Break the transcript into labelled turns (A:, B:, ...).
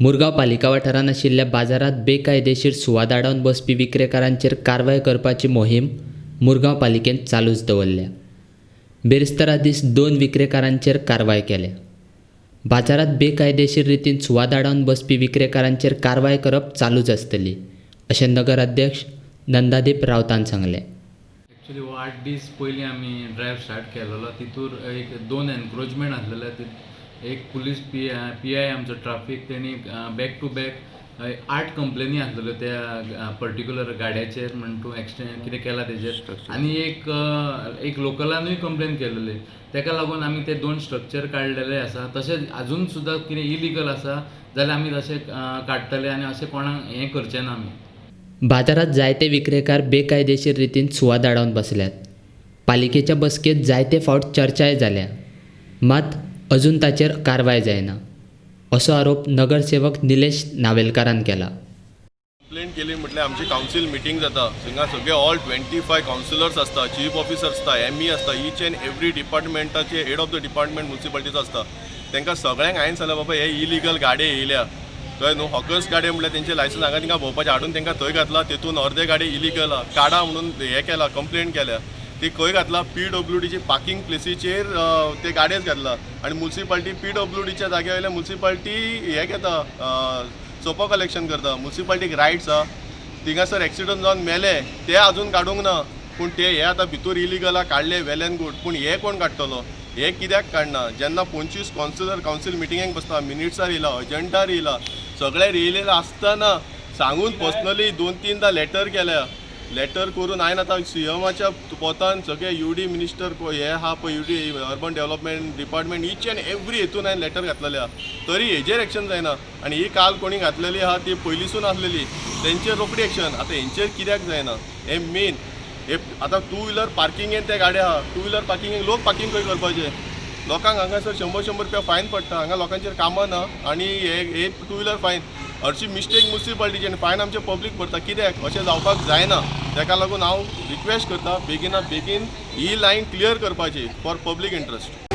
A: मुरगांव पालिका वाठारांत आशिल्ल्या बाजारात बेकायदेशीर सुवात आडावन बसपी विक्रेकारांचेर कारवाय करपाची मोहीम मुरगांव पालिकेन चालूच दवरल्या। बेरेस्तारा दीस 2 विक्रेकारांचेर कारवाय केल्या। बाजारात बेकायदेशीर रितीन सुवात आडावन बसपी विक्रेकारांचेर कारवाय करप चालूच आसतली, अशें नगराध्यक्ष नंदादीप रावतान सांगलें।
B: एक्चुअली 8 दीस पयलीं आमी ड्रायव्ह स्टार्ट केलेलो, तितूर एक 2 एनक्रोचमेंट आसलेले। एक पुलीस पी.आय. आमचो ट्राफीक तेणी बॅक टू बॅक 8 कंप्लेनी आसलेल्यो त्या पर्टिक्युलर गाड्याचेर म्हण तूं एक्सिडेंट कितें केला तेजेर, आनी एक लोकलानूय कंप्लेन केलेली। तेका लागून आमी ते 2 स्ट्रक्चर काडलेले आसा। तशेंच आजून सुद्दां कितें इलिगल आसा जाल्यार आमी तशें काडटले आनी अशें कोणाक हें करचें ना आमी।
A: बाजारात जायते विक्रेकार बेकायदेशीर रितीन सुवात आडावन बसल्यात। पालिकेच्या बसकेंत जायते फावट चर्चाय जाल्या, मात अजून ताचेर कारवाय जायना, असो आरोप नगरसेवक निलेश नावेलकारान केला।
C: कंप्लेंट केली म्हटल्यार आमची कावन्सील मिटींग जाता, थिंगा सगळे ऑल 25 कावन्सिलर्स आसता, चीफ ऑफिसर आसता, एम.ई. आसता, ईच एंड एवरी डिपार्टमेंटाचे हेड ऑफ द डिपार्टमेंट म्युनिसिपालिटीचो आसता। तांकां सगळ्यांक हांवें सांगलें बाबा हे इलिगल गाडये येयल्या, कळ्ळें न्हू। हॉकर्स गाडये म्हटल्यार तेंचे लायसन्स हांगा तिंगा भोंवपाचें हाडून तांकां थंय घातला, तेतून अर्दे गाडी इलिगल काडा म्हणून हें केला, कंप्लेंट केल्या। ती खंय घातला, PWDची पार्किंग प्लेसीचेर ते गाडयेच घातला आनी म्युनिसिपालिटी PWDच्या जाग्या वयल्यान म्युनिसिपालिटी हें घेता, सोपो कलेक्शन करता। म्युनिसिपालिटीक रायट्स आहा, थिंगासर एक्सिडंट जावन मेले ते अजून काडूंक ना, पूण ते हे आतां भितूर इलिगला काडले वेल एंड गूड, पूण हे कोण काडटलो, हे कित्याक काडना। जेन्ना 25 कावन्सील मिटिंगेक बसता, मिनिट्सार येयला, अजंडार येयला, सगळ्यार येयलेलें आसतना सांगून पर्सनली 2-3दां लेटर केल्या। लेटर करून हांवें आतां CMच्या पोतान सगळे UD मिनिस्टर हे आहा पळय, UD urban development department, each and every हेतून हांवें लेटर घातलेलें आहा, तरी हेजेर एक्शन जायना। आनी ही काल कोणी घातलेली आहा ती पयलींसून आसलेली, तेंचेर रोखडी एक्शन। आतां हेंचेर कित्याक जायना हे मेन। हे आतां 2 व्हिलर पार्किंगेन ते गाड्या आहा, 2 व्हिलर पार्किंगेक लोक पार्किंग खंय करपाचे, लोकांक हांगासर 100-100 रुपया फायन पडटा, हांगा लोकांचेर कामां ना आनी हे 2 व्हिलर फायन। हरशी मिस्टेक म्युनिसिपालिटीची आनी फायन आमचे पब्लीक भरता, कित्याक अशें जावपाक जायना। ताका लागून हांव रिक्वेस्ट करता बेगिना बेगीन ही लायन क्लियर करपाची फॉर पब्लीक इंट्रस्ट।